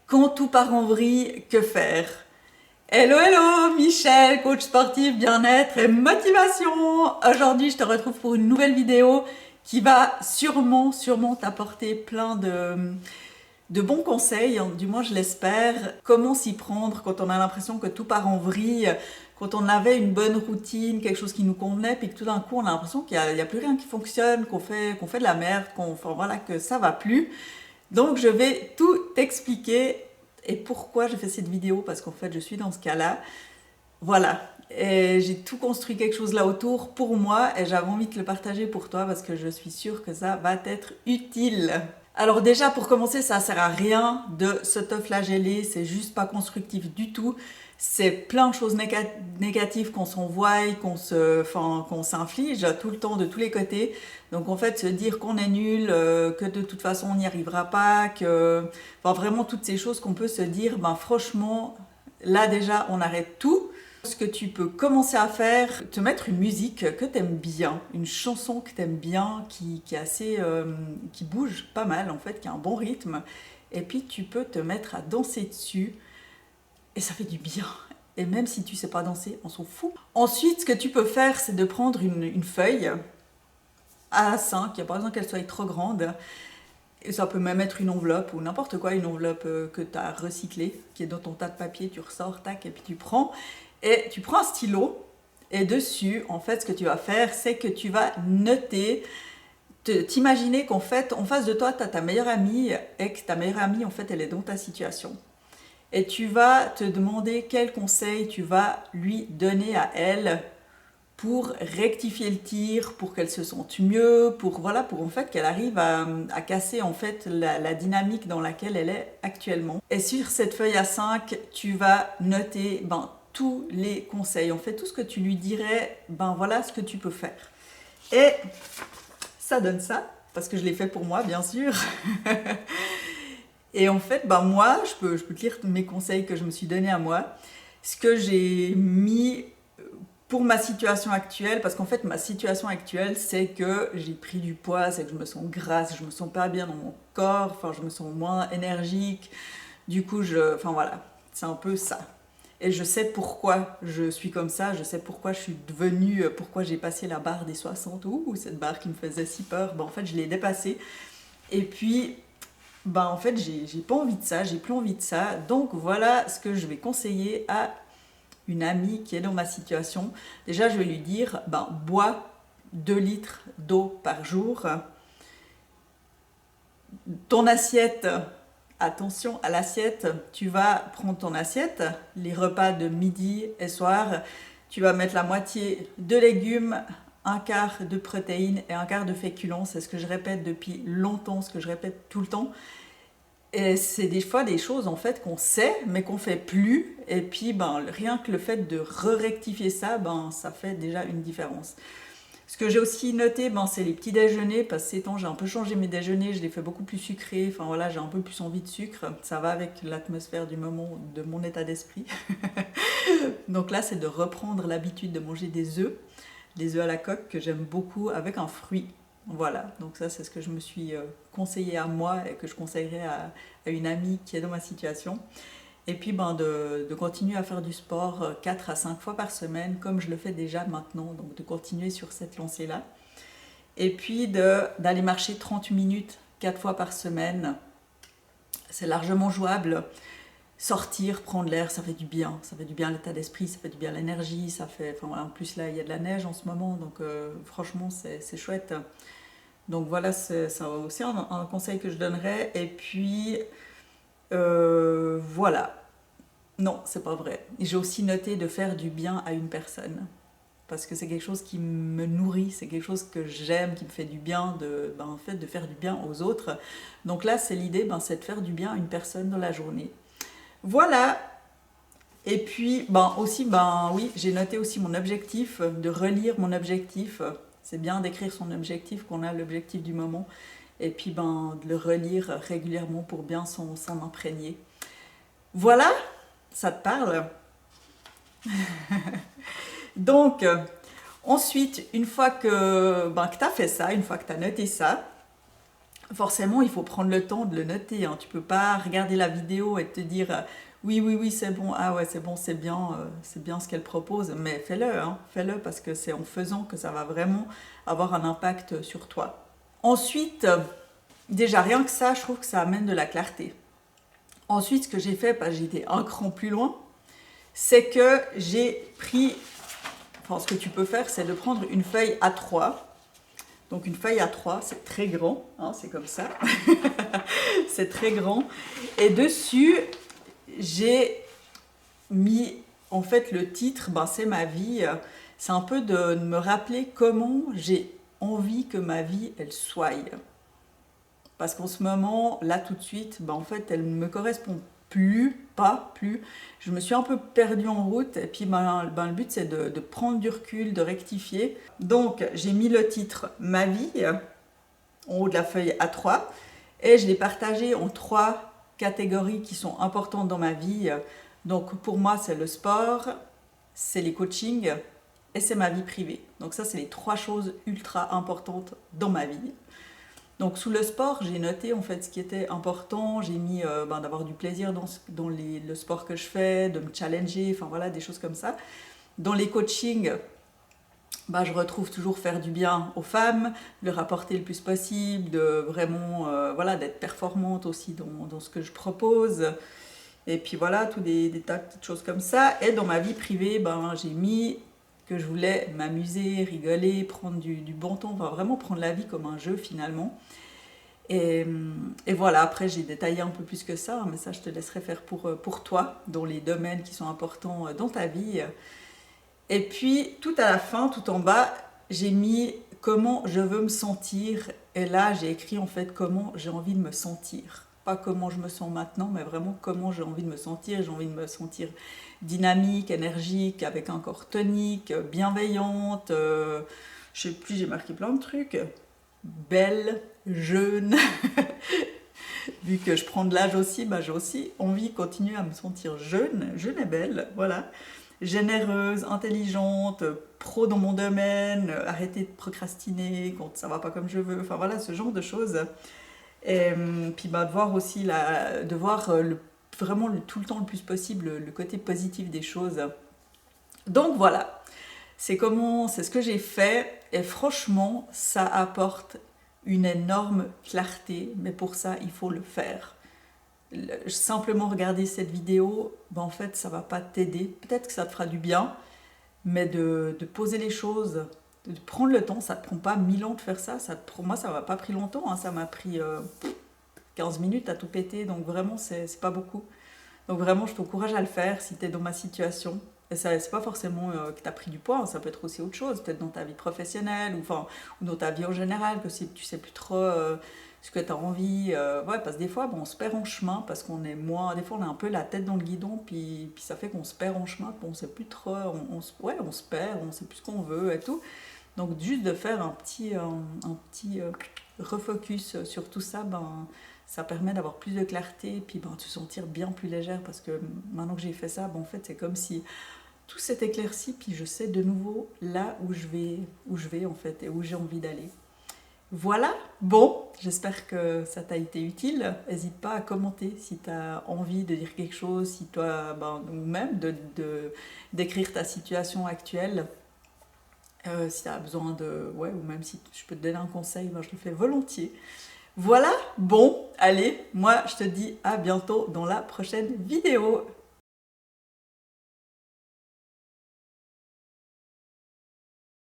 Quand tout part en vrille, que faire? Hello, hello, Michel, coach sportif, bien-être et motivation. Aujourd'hui, je te retrouve pour une nouvelle vidéo qui va sûrement t'apporter plein de bons conseils, hein, du moins je l'espère. Comment s'y prendre quand on a l'impression que tout part en vrille, quand on avait une bonne routine, quelque chose qui nous convenait, puis que tout d'un coup on a l'impression qu'il y a plus rien qui fonctionne, qu'on fait de la merde, enfin voilà, que ça va plus. Donc je vais tout t'expliquer et pourquoi j'ai fait cette vidéo, parce qu'en fait je suis dans ce cas-là. Voilà, et j'ai tout construit quelque chose là autour pour moi et j'avais envie de le partager pour toi parce que je suis sûre que ça va t'être utile. Alors déjà pour commencer, ça sert à rien de s'autoflageller, c'est juste pas constructif du tout. C'est plein de choses négatives qu'on s'envoie, qu'on s'inflige tout le temps de tous les côtés. Donc en fait, se dire qu'on est nul, que de toute façon on n'y arrivera pas, enfin vraiment toutes ces choses qu'on peut se dire, ben franchement, là déjà on arrête tout. Ce que tu peux commencer à faire, te mettre une musique que tu aimes bien, une chanson que tu aimes bien, qui est assez, qui bouge pas mal en fait, qui a un bon rythme. Et puis tu peux te mettre à danser dessus et ça fait du bien. Et même si tu sais pas danser, on s'en fout. Ensuite, ce que tu peux faire, c'est de prendre une feuille A5, il n'y a pas besoin qu'elle soit trop grande. Et ça peut même être une enveloppe ou n'importe quoi, une enveloppe que tu as recyclée, qui est dans ton tas de papier, tu ressors, tac, et puis tu prends. Et tu prends un stylo, et dessus, en fait, ce que tu vas faire, c'est que tu vas noter, t'imaginer qu'en fait, en face de toi, tu as ta meilleure amie, et que ta meilleure amie, en fait, elle est dans ta situation. Et tu vas te demander quel conseil tu vas lui donner à elle pour rectifier le tir, pour qu'elle se sente mieux, pour voilà, pour en fait qu'elle arrive à casser en fait la dynamique dans laquelle elle est actuellement. Et sur cette feuille A5, tu vas noter tous les conseils, en fait tout ce que tu lui dirais, voilà ce que tu peux faire. Et ça donne ça, parce que je l'ai fait pour moi bien sûr. Et en fait, moi, je peux te lire mes conseils que je me suis donné à moi, ce que j'ai mis pour ma situation actuelle, parce qu'en fait ma situation actuelle c'est que j'ai pris du poids, c'est que je me sens grasse, je me sens pas bien dans mon corps, enfin je me sens moins énergique, du coup enfin voilà, c'est un peu ça. Et je sais pourquoi je suis comme ça, je sais pourquoi je suis devenue, pourquoi j'ai passé la barre des 60, ou cette barre qui me faisait si peur, en fait je l'ai dépassée. Et puis en fait j'ai pas envie de ça, j'ai plus envie de ça, donc voilà ce que je vais conseiller à une amie qui est dans ma situation. Déjà, je vais lui dire, bois 2 litres d'eau par jour. Ton assiette, attention à l'assiette, tu vas prendre ton assiette, les repas de midi et soir, tu vas mettre la moitié de légumes, un quart de protéines et un quart de féculents. C'est ce que je répète depuis longtemps, ce que je répète tout le temps. Et c'est des fois des choses en fait qu'on sait mais qu'on fait plus, et puis rien que le fait de rectifier ça, ça fait déjà une différence. Ce que j'ai aussi noté, c'est les petits déjeuners, parce que ces temps j'ai un peu changé mes déjeuners, je les fais beaucoup plus sucrés, enfin voilà, j'ai un peu plus envie de sucre, ça va avec l'atmosphère du moment, de mon état d'esprit. Donc là c'est de reprendre l'habitude de manger des œufs à la coque que j'aime beaucoup avec un fruit. Voilà, donc ça c'est ce que je me suis conseillé à moi et que je conseillerais à une amie qui est dans ma situation. Et puis de continuer à faire du sport 4 à 5 fois par semaine, comme je le fais déjà maintenant, donc de continuer sur cette lancée-là. Et puis d'aller marcher 30 minutes 4 fois par semaine, c'est largement jouable. Sortir, prendre l'air, ça fait du bien à l'état d'esprit, ça fait du bien à l'énergie, ça fait, enfin, en plus là il y a de la neige en ce moment, donc franchement c'est chouette. Donc voilà, c'est aussi un conseil que je donnerais. Et puis, voilà. Non, c'est pas vrai. J'ai aussi noté de faire du bien à une personne. Parce que c'est quelque chose qui me nourrit, c'est quelque chose que j'aime, qui me fait du bien, en fait, de faire du bien aux autres. Donc là, c'est l'idée, c'est de faire du bien à une personne dans la journée. Voilà. Et puis, aussi, oui, j'ai noté aussi mon objectif, de relire mon objectif. C'est bien d'écrire son objectif, qu'on a l'objectif du moment. Et puis, de le relire régulièrement pour bien s'en imprégner. Voilà, ça te parle? Donc, ensuite, une fois que tu as fait ça, une fois que tu as noté ça, forcément, il faut prendre le temps de le noter, hein. Tu peux pas regarder la vidéo et te dire oui, oui, oui, c'est bon, ah ouais, c'est bon, c'est bien ce qu'elle propose, mais fais-le, hein, fais-le parce que c'est en faisant que ça va vraiment avoir un impact sur toi. Ensuite, déjà rien que ça, je trouve que ça amène de la clarté. Ensuite, ce que j'ai fait, parce que j'ai été un cran plus loin, c'est que j'ai pris, enfin ce que tu peux faire, c'est de prendre une feuille A3. Donc une feuille A3, c'est très grand, hein, c'est comme ça, c'est très grand. Et dessus, j'ai mis, en fait, le titre, ben, c'est ma vie. C'est un peu de me rappeler comment j'ai envie que ma vie, elle soit. Parce qu'en ce moment, là tout de suite, ben, en fait, elle ne me correspond plus. Je me suis un peu perdue en route et puis le but c'est de prendre du recul, de rectifier. Donc j'ai mis le titre Ma vie en haut de la feuille A3 et je l'ai partagé en 3 catégories qui sont importantes dans ma vie. Donc pour moi c'est le sport, c'est les coachings et c'est ma vie privée. Donc ça c'est les 3 choses ultra importantes dans ma vie. Donc sous le sport, j'ai noté en fait ce qui était important, j'ai mis d'avoir du plaisir dans le sport que je fais, de me challenger, enfin voilà, des choses comme ça. Dans les coachings, je retrouve toujours faire du bien aux femmes, leur apporter le plus possible, de vraiment voilà, d'être performante aussi dans ce que je propose. Et puis voilà, tous des tas de petites choses comme ça. Et dans ma vie privée, j'ai mis que je voulais m'amuser, rigoler, prendre du bon temps, enfin vraiment prendre la vie comme un jeu finalement. Et voilà, après j'ai détaillé un peu plus que ça, mais ça je te laisserai faire pour toi, dans les domaines qui sont importants dans ta vie. Et puis tout à la fin, tout en bas, j'ai mis comment je veux me sentir. Et là j'ai écrit en fait comment j'ai envie de me sentir. Pas comment je me sens maintenant, mais vraiment comment j'ai envie de me sentir. J'ai envie de me sentir dynamique, énergique, avec un corps tonique, bienveillante. Je sais plus, j'ai marqué plein de trucs. Belle, jeune. Vu que je prends de l'âge aussi, j'ai aussi envie de continuer à me sentir jeune et belle, voilà. Généreuse, intelligente, pro dans mon domaine, arrêter de procrastiner quand ça va pas comme je veux, enfin voilà, ce genre de choses. Et puis de voir aussi, vraiment tout le temps le plus possible le côté positif des choses. Donc voilà, c'est ce que j'ai fait et franchement, ça apporte une énorme clarté, mais pour ça, il faut le faire. Simplement regarder cette vidéo, en fait, ça va pas t'aider. Peut-être que ça te fera du bien, mais de poser les choses, de prendre le temps, ça te prend pas 1000 ans de faire ça. Pour moi, ça m'a pas pris longtemps, hein, ça m'a pris 15 minutes à tout péter, donc vraiment, c'est pas beaucoup. Donc vraiment, je t'encourage à le faire si tu es dans ma situation. Et ça, c'est pas forcément que tu as pris du poids, hein, ça peut être aussi autre chose, peut-être dans ta vie professionnelle ou dans ta vie en général, que si tu sais plus trop ce que tu as envie. Ouais, parce que des fois, on se perd en chemin parce qu'on est moins. Des fois, on a un peu la tête dans le guidon, puis ça fait qu'on se perd en chemin, puis on sait plus trop. On se perd, on sait plus ce qu'on veut et tout. Donc, juste de faire un petit refocus sur tout ça, ça permet d'avoir plus de clarté et puis de se sentir bien plus légère parce que maintenant que j'ai fait ça, en fait c'est comme si tout s'est éclairci puis je sais de nouveau là où je vais en fait et où j'ai envie d'aller. Voilà, bon, j'espère que ça t'a été utile. N'hésite pas à commenter si tu as envie de dire quelque chose, si toi, ou même d'écrire ta situation actuelle. Si tu as besoin ouais, ou même si je peux te donner un conseil, je le fais volontiers. Voilà, bon, allez, moi je te dis à bientôt dans la prochaine vidéo.